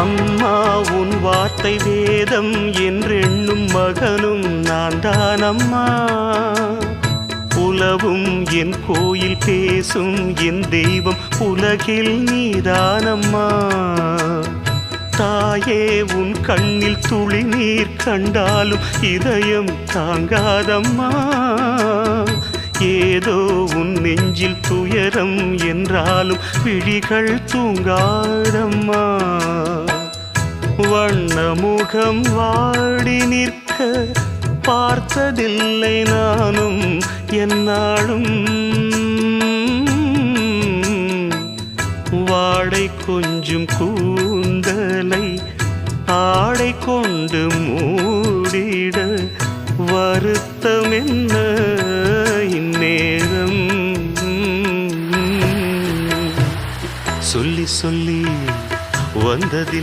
அம்மா உன் வார்த்தை வேதம் என்றெண்ணும் மகனும் நான் தானம்மா. உலவும் என் கோயில் பேசும் என் தெய்வம் உலகில் நீதானம்மா. தாயே உன் கண்ணில் துளி நீர் கண்டாலும் இதயம் தாங்காதம்மா. ஏதோ உன் நெஞ்சில் துயரம் என்றாலும் விழிகள் தூங்காதம்மா. வண்ணமுகம் வாடி நிற்க பார்த்ததில்லை நானும் என்னாலும். வாடை கொஞ்சம் கூந்தலை ஆடை கொண்டு மூடிட வருத்தம் என்ன இந்நேரம். சொல்லி சொல்லி வந்ததில்